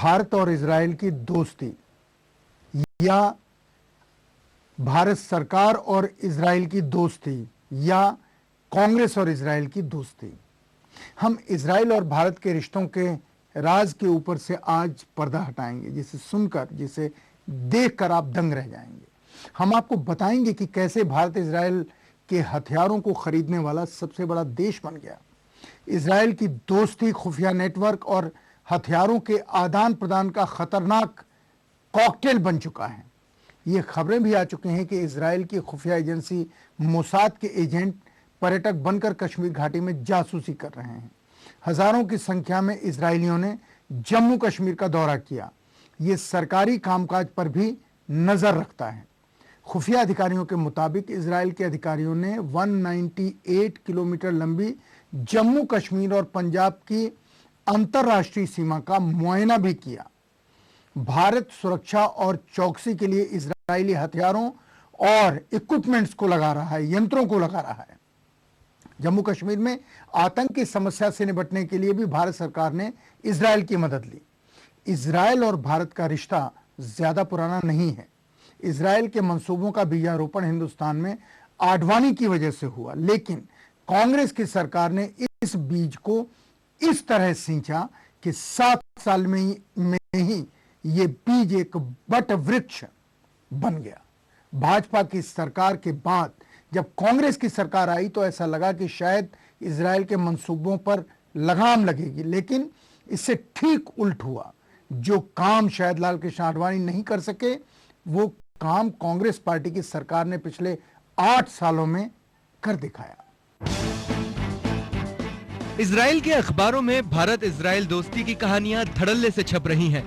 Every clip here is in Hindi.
भारत और इजराइल की दोस्ती या भारत सरकार और इजराइल की दोस्ती या कांग्रेस और इजराइल की दोस्ती। हम इजराइल और भारत के रिश्तों के राज के ऊपर से आज पर्दा हटाएंगे, जिसे सुनकर, जिसे देखकर आप दंग रह जाएंगे। हम आपको बताएंगे कि कैसे भारत इजराइल के हथियारों को खरीदने वाला सबसे बड़ा देश बन गया। इजराइल की दोस्ती, खुफिया नेटवर्क और हथियारों के आदान प्रदान का खतरनाक कॉकटेल बन चुका है। ये खबरें भी आ चुकी हैं कि इजराइल की खुफिया एजेंसी मोसाद के एजेंट पर्यटक बनकर कश्मीर घाटी में जासूसी कर रहे हैं। हजारों की संख्या में इजरायलियों ने जम्मू कश्मीर का दौरा किया। ये सरकारी कामकाज पर भी नजर रखता है। खुफिया अधिकारियों के मुताबिक इजराइल के अधिकारियों ने 198 किलोमीटर लंबी जम्मू कश्मीर और पंजाब की अंतर्राष्ट्रीय सीमा का मुआयना भी किया। भारत सुरक्षा और चौकसी के लिए इजरायली हथियारों और इक्विपमेंट्स को लगा रहा है, यंत्रों को लगा रहा है। जम्मू कश्मीर में आतंक की समस्या से निपटने के लिए भी भारत सरकार ने इजराइल की मदद ली। इजराइल और भारत का रिश्ता ज्यादा पुराना नहीं है। इजराइल के मंसूबों का बीजारोपण हिंदुस्तान में आडवाणी की वजह से हुआ, लेकिन कांग्रेस की सरकार ने इस बीज को इस तरह सींचा कि 7 साल में ही ये बीज एक बट वृक्ष बन गया। भाजपा की सरकार के बाद जब कांग्रेस की सरकार आई तो ऐसा लगा कि शायद इजराइल के मंसूबों पर लगाम लगेगी, लेकिन इससे ठीक उल्ट हुआ। जो काम शायद लाल कृष्ण आडवाणी नहीं कर सके, वो काम कांग्रेस पार्टी की सरकार ने पिछले 8 सालों में कर दिखाया। इजराइल के अखबारों में भारत इजराइल दोस्ती की कहानियां धड़ल्ले से छप रही हैं।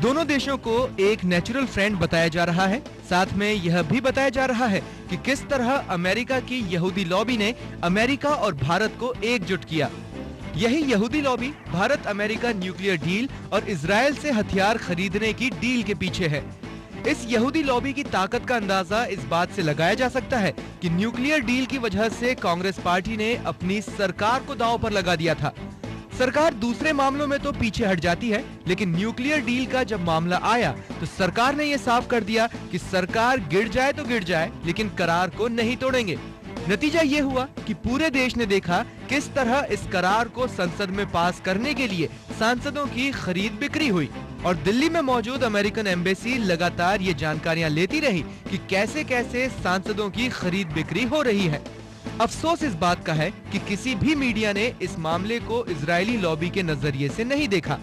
दोनों देशों को एक नेचुरल फ्रेंड बताया जा रहा है। साथ में यह भी बताया जा रहा है कि किस तरह अमेरिका की यहूदी लॉबी ने अमेरिका और भारत को एकजुट किया। यही यहूदी lobby Bharat America nuclear deal और इजराइल से हथियार खरीदने की डील के पीछे है। इस यहूदी लॉबी की ताकत का अंदाजा इस बात से लगाया जा सकता है कि न्यूक्लियर डील की वजह से कांग्रेस पार्टी ने अपनी सरकार को दांव पर लगा दिया था। सरकार दूसरे मामलों में तो पीछे हट जाती है, लेकिन न्यूक्लियर डील का जब मामला आया तो सरकार ने यह साफ कर दिया कि सरकार गिर जाए तो गिर जाए, लेकिन करार को नहीं तोड़ेंगे। नतीजा ये हुआ कि पूरे देश ने देखा किस तरह इस करार को संसद में पास करने के लिए सांसदों की खरीद बिक्री हुई, और दिल्ली में मौजूद अमेरिकन एम्बेसी लगातार ये जानकारियां लेती रही कि कैसे कैसे सांसदों की खरीद बिक्री हो रही है। अफसोस इस बात का है कि किसी भी मीडिया ने इस मामले को इजरायली लॉबी के नजरिए से नहीं देखा।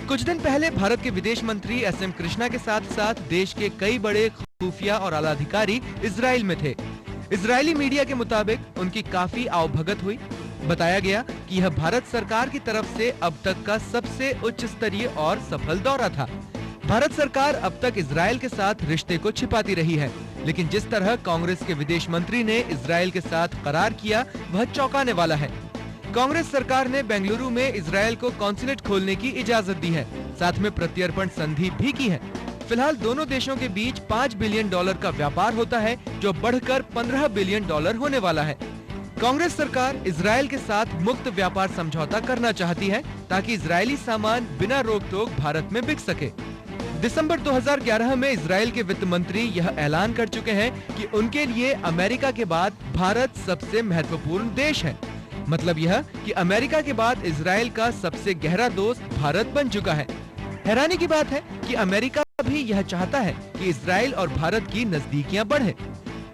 कुछ दिन पहले भारत के विदेश मंत्री एस.एम. कृष्णा के साथ साथ देश के कई बड़े खुफिया और आला अधिकारी इजराइल में थे। इजरायली मीडिया के मुताबिक उनकी काफी आवभगत हुई। बताया गया कि यह भारत सरकार की तरफ से अब तक का सबसे उच्च स्तरीय और सफल दौरा था। भारत सरकार अब तक इजराइल के साथ रिश्ते को छिपाती रही है, लेकिन जिस तरह कांग्रेस के विदेश मंत्री ने इजराइल के साथ करार किया वह चौंकाने वाला है। कांग्रेस सरकार ने बेंगलुरु में इजराइल को कॉन्सुलेट खोलने की इजाजत दी है, साथ में प्रत्यर्पण संधि भी की है। फिलहाल दोनों देशों के बीच $5 बिलियन का व्यापार होता है, जो बढ़कर $15 बिलियन होने वाला है। कांग्रेस सरकार इजराइल के साथ मुक्त व्यापार समझौता करना चाहती है ताकि इजरायली सामान बिना रोक टोक भारत में बिक सके। दिसंबर 2011 में इजराइल के वित्त मंत्री यह ऐलान कर चुके हैं कि उनके लिए अमेरिका के बाद भारत सबसे महत्वपूर्ण देश है। मतलब यह कि अमेरिका के बाद इजराइल का सबसे गहरा दोस्त भारत बन चुका है। हैरानी की बात है कि अमेरिका भी यह चाहता है कि इजराइल और भारत की नजदीकियां बढ़े।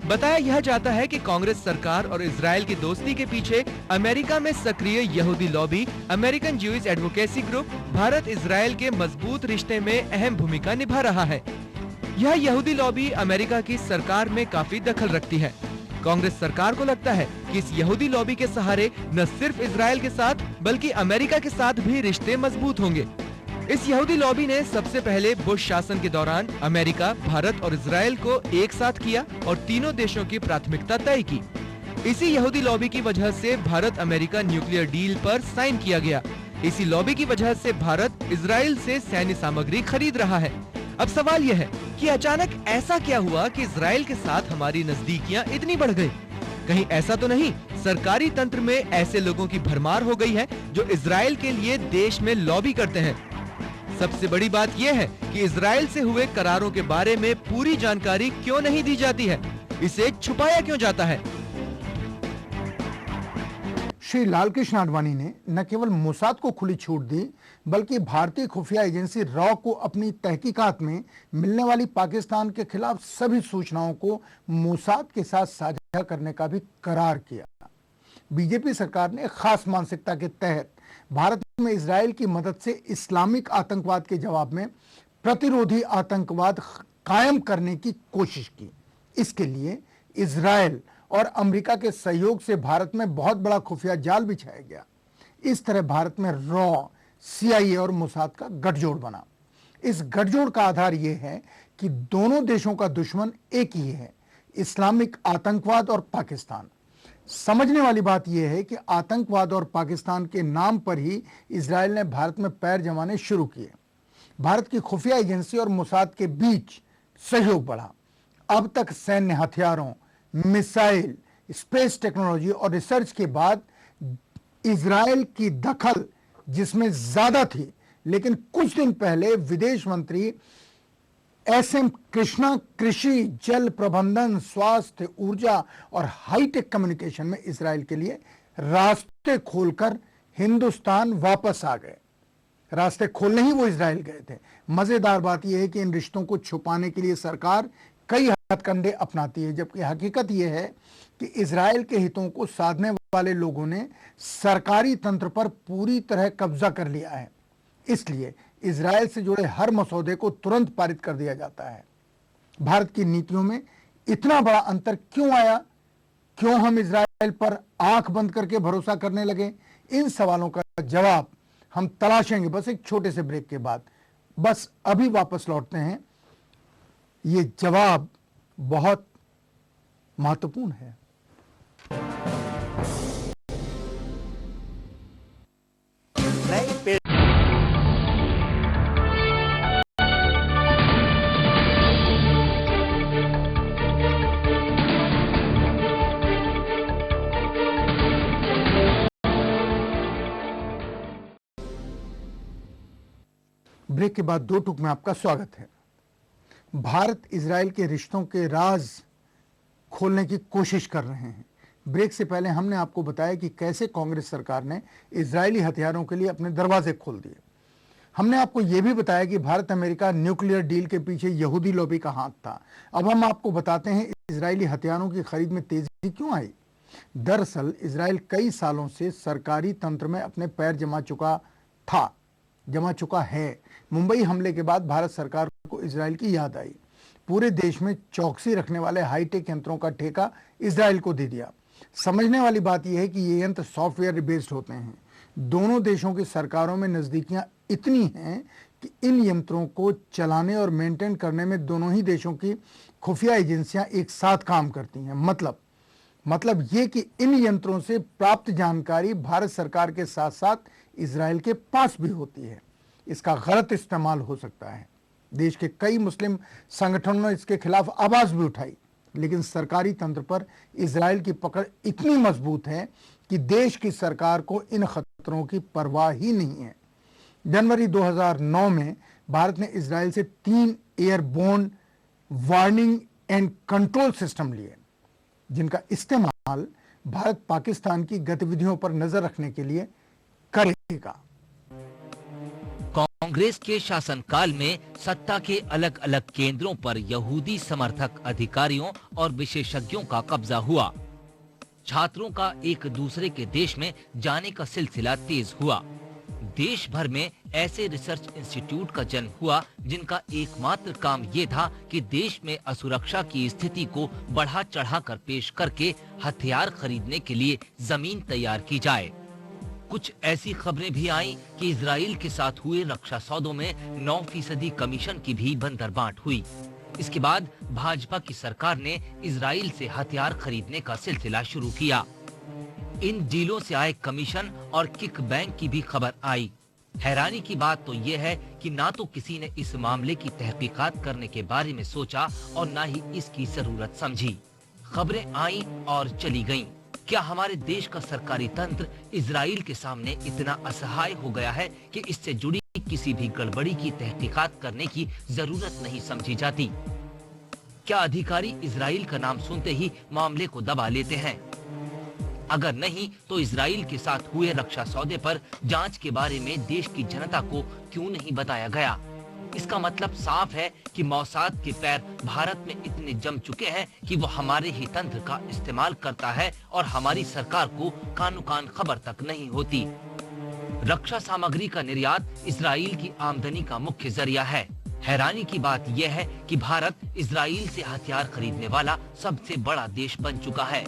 बताया यह जाता है कि कांग्रेस सरकार और इजराइल की दोस्ती के पीछे अमेरिका में सक्रिय यहूदी lobby, American Jewish advocacy group, Bharat Israel के मजबूत रिश्ते में अहम भूमिका निभा रहा है। यह यहूदी लॉबी अमेरिका की सरकार में काफी दखल रखती है। कांग्रेस सरकार को लगता है कि इस यहूदी लॉबी के सहारे न सिर्फ इजराइल के साथ बल्कि अमेरिका के साथ भी रिश्ते मजबूत होंगे। इस यहूदी लॉबी ने सबसे पहले बुश शासन के दौरान अमेरिका, भारत और इजराइल को एक साथ किया और तीनों देशों की प्राथमिकता तय की। इसी यहूदी लॉबी की वजह से भारत अमेरिका न्यूक्लियर डील पर साइन किया गया। इसी लॉबी की वजह से भारत इजराइल से सैन्य सामग्री खरीद रहा है। अब सवाल यह है कि अचानक ऐसा क्या हुआ कि इजराइल के साथ हमारी नजदीकियां इतनी बढ़ गई? कहीं ऐसा तो नहीं सरकारी तंत्र में ऐसे लोगों की भरमार हो गई है जो इजराइल के लिए देश में लॉबी करते हैं? सबसे बड़ी बात यह है कि इजराइल से हुए करारों के बारे में पूरी जानकारी क्यों नहीं दी जाती है, इसे छुपाया क्यों जाता है। श्री लालकृष्ण आडवाणी ने न केवल मोसाद को खुली छूट दी, बल्कि भारतीय खुफिया एजेंसी रॉ को अपनी तहकीकात में मिलने वाली पाकिस्तान के खिलाफ सभी सूचनाओं को मोसाद के साथ साझा करने का भी करार किया। बीजेपी सरकार ने खास मानसिकता के तहत भारत में इजराइल की मदद से इस्लामिक आतंकवाद के जवाब में प्रतिरोधी आतंकवाद कायम करने की कोशिश की। इसके लिए इजराइल और अमेरिका के सहयोग से भारत में बहुत बड़ा खुफिया जाल बिछाया गया। इस तरह भारत में रॉ, CIA और मोसाद का गठजोड़ बना। इस गठजोड़ का आधार यह है कि दोनों देशों का दुश्मन एक ही है, इस्लामिक आतंकवाद और पाकिस्तान। समझने वाली बात यह है कि आतंकवाद और पाकिस्तान के नाम पर ही इजराइल ने भारत में पैर जमाने शुरू किए। भारत की खुफिया एजेंसी और मोसाद के बीच सहयोग बढ़ा। अब तक सैन्य हथियारों, मिसाइल, स्पेस टेक्नोलॉजी और रिसर्च के बाद इजराइल की दखल जिसमें ज्यादा थी, लेकिन कुछ दिन पहले विदेश मंत्री SM कृष्णा कृषि, जल प्रबंधन, स्वास्थ्य, ऊर्जा और हाईटेक कम्युनिकेशन में इजराइल के लिए रास्ते खोलकर हिंदुस्तान वापस आ गए। रास्ते खोलने ही वो इजराइल गए थे। मजेदार बात यह है कि इन रिश्तों को छुपाने के लिए सरकार कई हथकंडे अपनाती है, जबकि हकीकत यह है कि इजराइल के हितों को साधने वाले लोगों ने सरकारी तंत्र पर पूरी तरह कब्जा कर लिया है। इसलिए इजराइल से जुड़े हर मसौदे को तुरंत पारित कर दिया जाता है। भारत की नीतियों में इतना बड़ा अंतर क्यों आया? क्यों हम इजराइल पर आंख बंद करके भरोसा करने लगे? इन सवालों का जवाब हम तलाशेंगे बस एक छोटे से ब्रेक के बाद। बस अभी वापस लौटते हैं। ये जवाब बहुत महत्वपूर्ण है। ब्रेक के बाद दो टूक में आपका स्वागत है। भारत इजराइल के रिश्तों के राज खोलने की कोशिश कर रहे हैं। ब्रेक से पहले हमने आपको बताया कि कैसे कांग्रेस सरकार ने इजरायली हथियारों के लिए अपने दरवाजे खोल दिए। हमने आपको यह भी बताया कि भारत अमेरिका न्यूक्लियर डील के पीछे यहूदी लॉबी का हाथ था। अब हम आपको बताते हैं इजरायली हथियारों की खरीद में तेजी क्यों आई। दरअसल इजराइल कई सालों से सरकारी तंत्र में अपने पैर जमा चुका है। मुंबई हमले के बाद भारत सरकार को इजराइल की याद आई। पूरे देश में चौकसी रखने वाले हाईटेक यंत्रों का ठेका इजराइल को दे दिया। समझने वाली बात यह है कि ये यंत्र सॉफ्टवेयर बेस्ड होते हैं। दोनों देशों की सरकारों में नजदीकियां इतनी हैं कि इन यंत्रों को चलाने और मेंटेन करने में दोनों ही देशों की खुफिया एजेंसियां एक साथ काम करती हैं। मतलब ये कि इन यंत्रों से प्राप्त जानकारी भारत सरकार के साथ साथ इजराइल के पास भी होती है। इसका गलत इस्तेमाल हो सकता है। देश के कई मुस्लिम संगठनों ने इसके खिलाफ आवाज भी उठाई, लेकिन सरकारी तंत्र पर इजराइल की पकड़ इतनी मजबूत है कि देश की सरकार को इन खतरों की परवाह ही नहीं है। जनवरी 2009 में भारत ने इजराइल से 3 airborne warning and control system लिए, जिनका इस्तेमाल भारत पाकिस्तान की गतिविधियों पर नजर रखने के लिए करेगा। कांग्रेस के शासनकाल में सत्ता के अलग अलग केंद्रों पर यहूदी समर्थक अधिकारियों और विशेषज्ञों का कब्जा हुआ। छात्रों का एक दूसरे के देश में जाने का सिलसिला तेज हुआ। देश भर में ऐसे रिसर्च इंस्टीट्यूट का जन्म हुआ जिनका एकमात्र काम ये था कि देश में असुरक्षा की स्थिति को बढ़ा चढ़ाकर पेश करके हथियार खरीदने के लिए जमीन तैयार की जाए। कुछ ऐसी खबरें भी आईं कि इजराइल के साथ हुए रक्षा सौदों में 9% कमीशन की भी बंदरबांट हुई। इसके बाद भाजपा की सरकार ने इजराइल से हथियार खरीदने का सिलसिला शुरू किया। इन डीलों से आए कमीशन और किक बैंक की भी खबर आई। हैरानी की बात तो यह है कि ना तो किसी ने इस मामले की तहकीकात करने के बारे में सोचा और ना ही इसकी जरूरत समझी। खबरें आईं और चली गईं। क्या हमारे देश का सरकारी तंत्र इजराइल के सामने इतना असहाय हो गया है कि इससे जुड़ी किसी भी गड़बड़ी की तहकीकात करने की जरूरत नहीं समझी जाती। क्या अधिकारी इजराइल का नाम सुनते ही मामले को दबा लेते हैं? अगर नहीं तो इजराइल के साथ हुए रक्षा सौदे पर जांच के बारे में देश की जनता को क्यों नहीं बताया गया? इसका मतलब साफ है कि मौसाद के पैर भारत में इतने जम चुके हैं कि वो हमारे ही तंत्र का इस्तेमाल करता है और हमारी सरकार को कानो कान खबर तक नहीं होती। रक्षा सामग्री का निर्यात इजराइल की आमदनी का मुख्य जरिया है। हैरानी की बात यह है कि भारत इजराइल से हथियार खरीदने वाला सबसे बड़ा देश बन चुका है।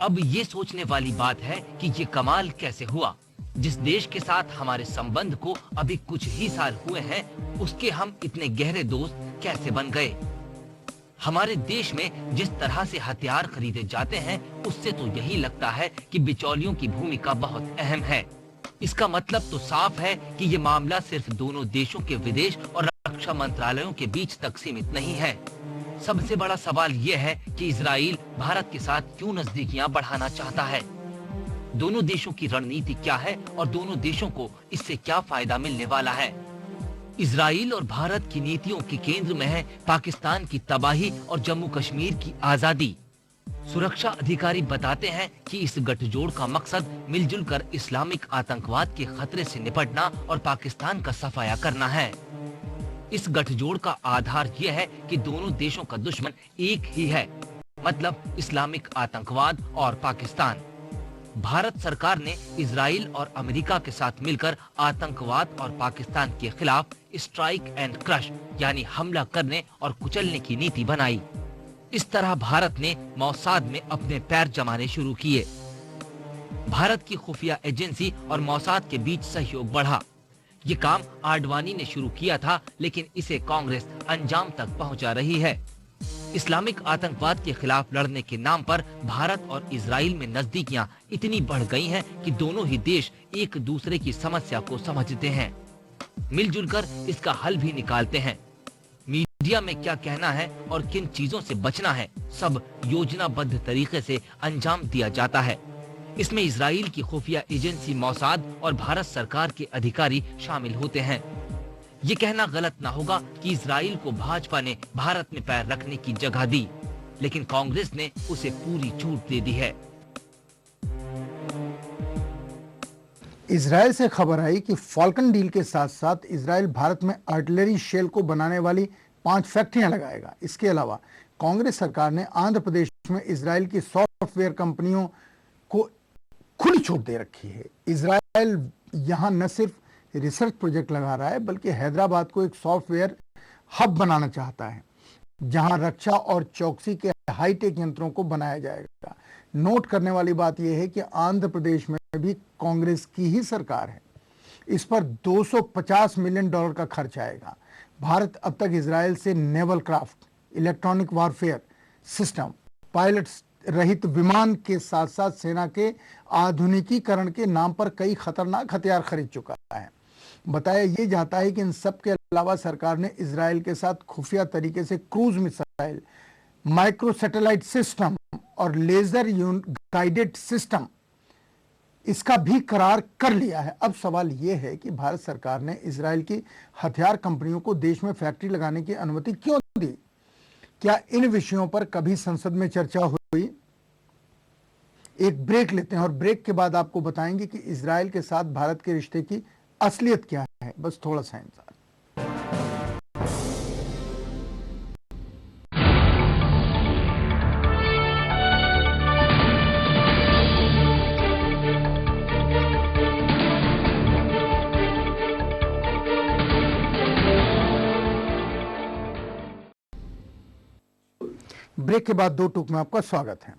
अब ये सोचने वाली बात है कि ये कमाल कैसे हुआ? जिस देश के साथ हमारे संबंध को अभी कुछ ही साल हुए हैं, उसके हम इतने गहरे दोस्त कैसे बन गए? हमारे देश में जिस तरह से हथियार खरीदे जाते हैं, उससे तो यही लगता है कि बिचौलियों की भूमिका बहुत अहम है। इसका मतलब तो साफ है कि ये मामला सिर्फ दोनों देशों के विदेश और रक्षा मंत्रालयों के बीच तक सीमित नहीं है। सबसे बड़ा सवाल यह है कि इजराइल भारत के साथ क्यों नजदीकियां बढ़ाना चाहता है? दोनों देशों की रणनीति क्या है और दोनों देशों को इससे क्या फायदा मिलने वाला है? इजराइल और भारत की नीतियों के केंद्र में है पाकिस्तान की तबाही और जम्मू कश्मीर की आजादी। सुरक्षा अधिकारी बताते हैं कि इस गठजोड़ का मकसद मिलजुल कर इस्लामिक आतंकवाद के खतरे से निपटना और पाकिस्तान का सफाया करना है। इस गठजोड़ का आधार यह है कि दोनों देशों का दुश्मन एक ही है, मतलब इस्लामिक आतंकवाद और पाकिस्तान। भारत सरकार ने इजराइल और अमेरिका के साथ मिलकर आतंकवाद और पाकिस्तान के खिलाफ स्ट्राइक एंड क्रश यानी हमला करने और कुचलने की नीति बनाई। इस तरह भारत ने मौसाद में अपने पैर जमाने शुरू किए। भारत की खुफिया एजेंसी और मौसाद के बीच सहयोग बढ़ा। ये काम आडवाणी ने शुरू किया था, लेकिन इसे कांग्रेस अंजाम तक पहुंचा रही है। इस्लामिक आतंकवाद के खिलाफ लड़ने के नाम पर भारत और इजराइल में नजदीकियां इतनी बढ़ गई हैं कि दोनों ही देश एक दूसरे की समस्या को समझते हैं, मिलजुल कर इसका हल भी निकालते हैं। मीडिया में क्या कहना है और किन चीजों से बचना है, सब योजनाबद्ध तरीके से अंजाम दिया जाता है। इसमें इजराइल की खुफिया एजेंसी मौसाद और भारत सरकार के अधिकारी शामिल होते हैं। ये कहना गलत ना होगा कि इजराइल को भाजपा ने भारत में पैर रखने की जगह दी, लेकिन कांग्रेस ने उसे पूरी छूट दे दी है। इजराइल से खबर आई कि फाल्कन डील के साथ साथ इजराइल भारत में आर्टिलरी शेल को बनाने वाली 5 फैक्ट्रियां लगाएगा। इसके अलावा कांग्रेस सरकार ने आंध्र प्रदेश में इजराइल की सॉफ्टवेयर कंपनियों को खुली छूट दे रखी है। इजराइल यहां न सिर्फ रिसर्च प्रोजेक्ट लगा रहा है, बल्कि हैदराबाद को एक सॉफ्टवेयर हब बनाना चाहता है, जहां रक्षा और चौकसी के हाईटेक यंत्रों को बनाया जाएगा। नोट करने वाली बात यह है कि आंध्र प्रदेश में भी कांग्रेस की ही सरकार है। इस पर $250 मिलियन का खर्च आएगा। भारत अब तक इजराइल से naval craft, electronic warfare system, pilot रहित विमान के साथ साथ सेना के आधुनिकीकरण के नाम पर कई खतरनाक हथियार खरीद चुका है। बताया यह जाता है कि इन सब के अलावा सरकार ने इजराइल के साथ खुफिया तरीके से cruise missile, micro satellite system और लेजर गाइडेड सिस्टम इसका भी करार कर लिया है। अब सवाल यह है कि भारत सरकार ने इजराइल की हथियार कंपनियों को देश में फैक्ट्री लगाने की अनुमति क्यों दी? क्या इन विषयों पर कभी संसद में चर्चा हुई? एक ब्रेक लेते हैं और ब्रेक के बाद आपको बताएंगे कि इजराइल के साथ भारत के रिश्ते की असलियत क्या है। बस थोड़ा सा इंतजार। ब्रेक के बाद 2 टूक में आपका स्वागत है।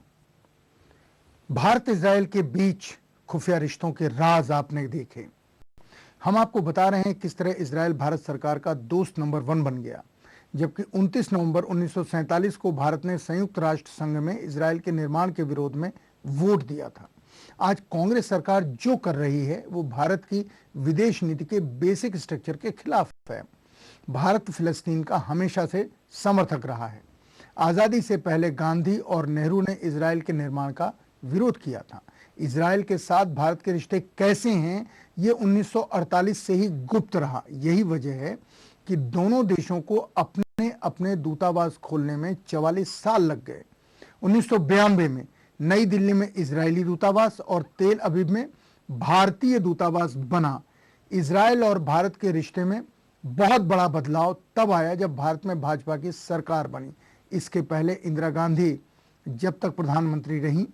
भारत इजराइल के बीच खुफिया रिश्तों के राज आपने देखे। हम आपको बता रहे हैं किस तरह इजराइल भारत सरकार का दोस्त नंबर 1 बन गया, जबकि 29 नवंबर 1947 को भारत ने संयुक्त राष्ट्र संघ में इजराइल के निर्माण के विरोध में वोट दिया था। आज कांग्रेस सरकार जो कर रही है वो भारत की विदेश नीति के बेसिक स्ट्रक्चर के खिलाफ है। भारत फिलिस्तीन का हमेशा से समर्थक रहा है। आजादी से पहले गांधी और नेहरू ने इजराइल के निर्माण का विरोध किया था। इजराइल के साथ भारत के रिश्ते कैसे हैं, ये 1948 से ही गुप्त रहा। यही वजह है कि दोनों देशों को अपने अपने दूतावास खोलने में 44 साल लग गए। 1992 में नई दिल्ली में इजरायली दूतावास और तेल अवीव में भारतीय दूतावास बना। इजराइल और भारत के रिश्ते में बहुत बड़ा बदलाव तब आया जब भारत में भाजपा की सरकार बनी। इसके पहले इंदिरा गांधी जब तक प्रधानमंत्री रहीं,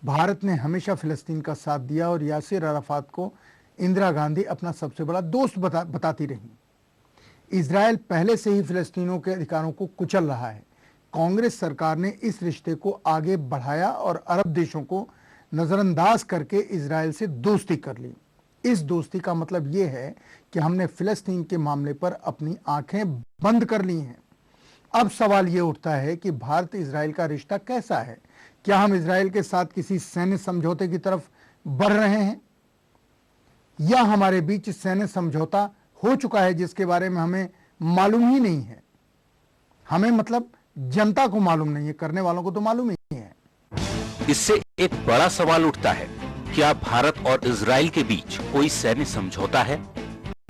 भारत ने हमेशा फिलिस्तीन का साथ दिया और यासिर अराफात को इंदिरा गांधी अपना सबसे बड़ा दोस्त बताती रहीं। इजराइल पहले से ही फिलिस्तीनियों के अधिकारों को कुचल रहा है। कांग्रेस सरकार ने इस रिश्ते को आगे बढ़ाया और अरब देशों को नजरअंदाज करके इजराइल से दोस्ती कर ली। इस दोस्ती का मतलब यह है कि हमने फिलिस्तीन के मामले पर अपनी आंखें बंद कर ली हैं। अब सवाल यह उठता है कि भारत इजराइल का रिश्ता कैसा है? क्या हम इजराइल के साथ किसी सैन्य समझौते की तरफ बढ़ रहे हैं, या हमारे बीच सैन्य समझौता हो चुका है जिसके बारे में हमें मालूम ही नहीं है? हमें मतलब जनता को मालूम नहीं है, करने वालों को तो मालूम ही है। इससे एक बड़ा सवाल उठता है, क्या भारत और इजराइल के बीच कोई सैन्य समझौता है?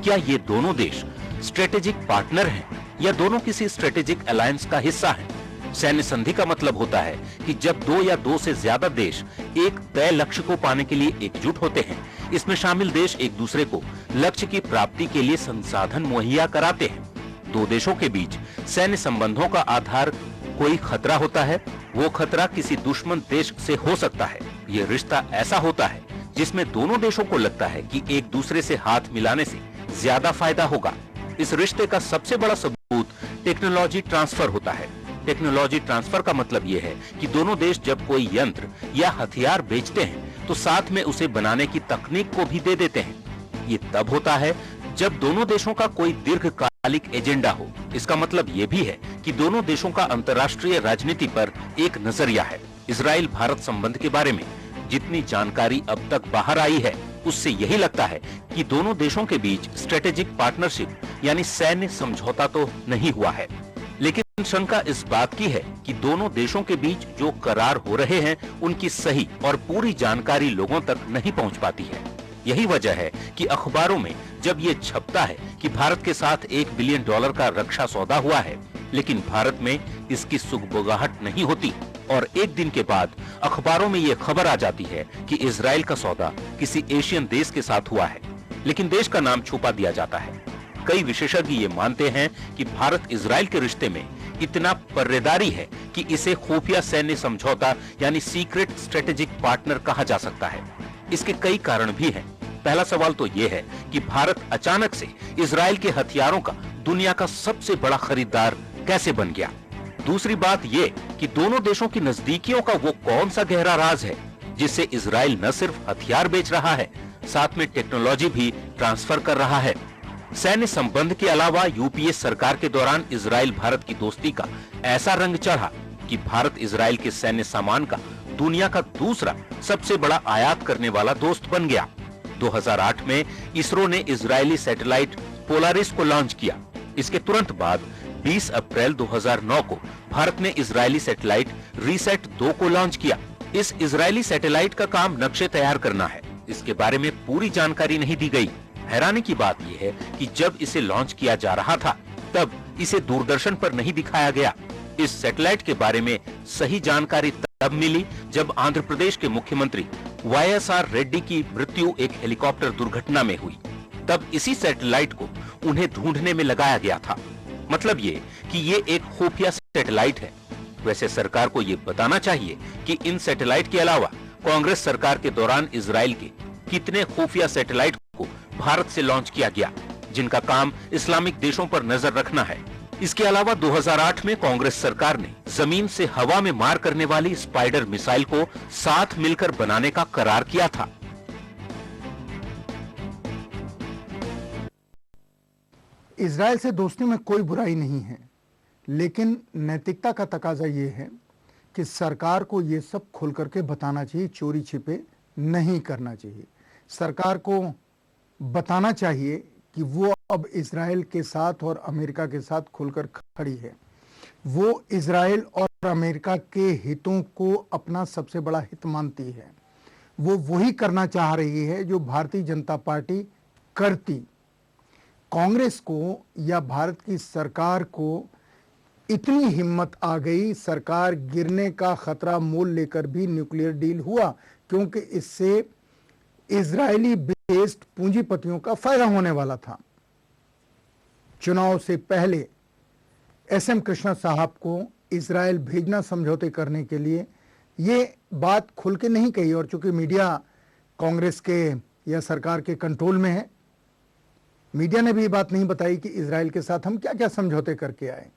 क्या ये दोनों देश स्ट्रेटेजिक पार्टनर हैं या दोनों किसी स्ट्रेटेजिक अलायंस का हिस्सा हैं? सैन्य संधि का मतलब होता है कि जब दो या दो से ज्यादा देश एक तय लक्ष्य को पाने के लिए एकजुट होते हैं। इसमें शामिल देश एक दूसरे को लक्ष्य की प्राप्ति के लिए संसाधन मुहैया कराते हैं। दो देशों के बीच सैन्य संबंधों का आधार कोई खतरा होता है, वो खतरा किसी दुश्मन देश से हो सकता है। ये रिश्ता ऐसा होता है जिसमें दोनों देशों को लगता है कि एक दूसरे से हाथ मिलाने से ज्यादा फायदा होगा। इस रिश्ते का सबसे बड़ा सबूत टेक्नोलॉजी ट्रांसफर होता है। टेक्नोलॉजी ट्रांसफर का मतलब यह है कि दोनों देश जब कोई यंत्र या हथियार बेचते हैं तो साथ में उसे बनाने की तकनीक को भी दे देते हैं। ये तब होता है जब दोनों देशों का कोई दीर्घकालिक एजेंडा हो। इसका मतलब ये भी है कि दोनों देशों का अंतर्राष्ट्रीय राजनीति पर एक नजरिया है। इजराइल भारत संबंध के बारे में जितनी जानकारी अब तक बाहर आई है, उससे यही लगता है कि दोनों देशों के बीच स्ट्रेटेजिक पार्टनरशिप यानी सैन्य समझौता तो नहीं हुआ है। लेकिन शंका इस बात की है कि दोनों देशों के बीच जो करार हो रहे हैं उनकी सही और पूरी जानकारी लोगों तक नहीं पहुंच पाती है। यही वजह है कि अखबारों में जब ये छपता है कि भारत के साथ $1 बिलियन का रक्षा सौदा हुआ है, लेकिन भारत में इसकी सुगबुगाहट नहीं होती और एक दिन के बाद अखबारों में ये खबर आ जाती है कि इजराइल का सौदा किसी एशियन देश के साथ हुआ है, लेकिन देश का नाम छुपा दिया जाता है। कई विशेषज्ञ ये मानते हैं कि भारत इजराइल के रिश्ते में इतना पर्रेदारी है कि इसे खुफिया सैन्य समझौता यानी सीक्रेट स्ट्रेटेजिक पार्टनर कहा जा सकता है। इसके कई कारण भी हैं। पहला सवाल तो ये है कि भारत अचानक से इजराइल के हथियारों का दुनिया का सबसे बड़ा खरीदार कैसे बन गया। दूसरी बात ये कि दोनों देशों की नजदीकियों का वो कौन सा गहरा राज है जिससे इजराइल न सिर्फ हथियार बेच रहा है, साथ में टेक्नोलॉजी भी ट्रांसफर कर रहा है। सैन्य संबंध के अलावा यूपीए सरकार के दौरान इजराइल भारत की दोस्ती का ऐसा रंग चढ़ा कि भारत इजराइल के सैन्य सामान का दुनिया का दूसरा सबसे बड़ा आयात करने वाला दोस्त बन गया। 2008 में इसरो ने इजरायली सैटेलाइट पोलारिस को लॉन्च किया। इसके तुरंत बाद 20 अप्रैल 2009 को भारत ने इजरायली सैटेलाइट रीसेट 2 को लॉन्च किया। इस इजरायली सैटेलाइट का काम नक्शे तैयार करना है। इसके बारे में पूरी जानकारी नहीं दी गई। हैरानी की बात यह है कि जब इसे लॉन्च किया जा रहा था तब इसे दूरदर्शन पर नहीं दिखाया गया। इस सैटेलाइट के बारे में सही जानकारी तब मिली जब आंध्र प्रदेश के मुख्यमंत्री वाईएसआर रेड्डी की मृत्यु एक हेलीकॉप्टर दुर्घटना में हुई। तब इसी सैटेलाइट को उन्हें ढूंढने में लगाया गया था। मतलब ये कि ये एक खुफिया सैटेलाइट है। वैसे सरकार को ये बताना चाहिए कि इन सैटेलाइट के अलावा कांग्रेस सरकार के दौरान इजराइल के कितने खुफिया सैटेलाइट को भारत से लॉन्च किया गया, जिनका काम इस्लामिक देशों पर नजर रखना है। इसके अलावा 2008 में कांग्रेस सरकार ने जमीन से हवा में मार करने वाली स्पाइडर मिसाइल को साथ मिलकर बनाने का करार किया था। इजराइल से दोस्ती में कोई बुराई नहीं है, लेकिन नैतिकता का तकाजा ये है कि सरकार को ये सब खोल करके बताना चाहिए, चोरी छिपे नहीं करना चाहिए। सरकार को बताना चाहिए कि वो अब इजराइल के साथ और अमेरिका के साथ खुलकर खड़ी है। वो इजराइल और अमेरिका के हितों को अपना सबसे बड़ा हित मानती है। वो वही करना चाह रही है जो भारतीय जनता पार्टी करती। कांग्रेस को या भारत की सरकार को इतनी हिम्मत आ गई, सरकार गिरने का खतरा मोल लेकर भी न्यूक्लियर डील हुआ, क्योंकि इससे इजरायली बेस्ड पूंजीपतियों का फायदा होने वाला था। चुनाव से पहले एसएम कृष्णा साहब को इजरायल भेजना समझौते करने के लिए, ये बात खुल के नहीं कही, और चूंकि मीडिया कांग्रेस के या सरकार के कंट्रोल में है, मीडिया ने भी ये बात नहीं बताई कि इजरायल के साथ हम क्या क्या समझौते करके आए।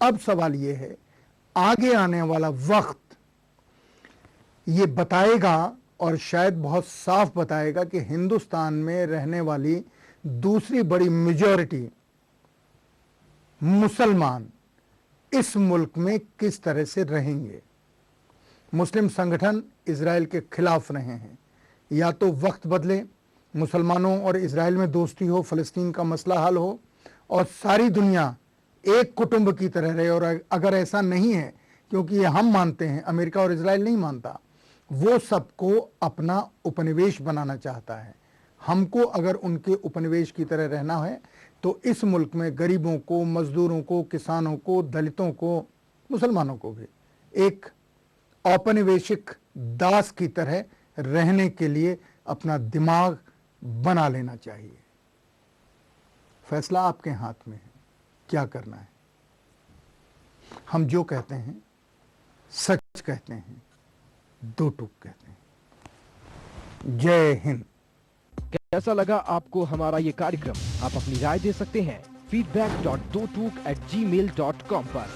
अब सवाल ये है, आगे आने वाला वक्त ये बताएगा, और शायद बहुत साफ बताएगा कि हिंदुस्तान में रहने वाली दूसरी बड़ी मेजॉरिटी मुसलमान इस मुल्क में किस तरह से रहेंगे। मुस्लिम संगठन इजरायल के खिलाफ रहे हैं। या तो वक्त बदले, मुसलमानों और इजरायल में दोस्ती हो, फलस्तीन का मसला हल हो, और सारी दुनिया एक कुटुंब की तरह रहे। और अगर ऐसा नहीं है, क्योंकि ये हम मानते हैं, अमेरिका और इजरायल नहीं मानता, वो सबको अपना उपनिवेश बनाना चाहता है। हमको अगर उनके उपनिवेश की तरह रहना है तो इस मुल्क में गरीबों को, मजदूरों को, किसानों को, दलितों को, मुसलमानों को भी एक औपनिवेशिक दास की तरह रहने के लिए अपना दिमाग बना लेना चाहिए। फैसला आपके हाथ में है, क्या करना है। हम जो कहते हैं सच कहते हैं, दो टूक कहते हैं। जय हिंद। कैसा लगा आपको हमारा ये कार्यक्रम? आप अपनी राय दे सकते हैं feedback.dotuk@gmail.com पर।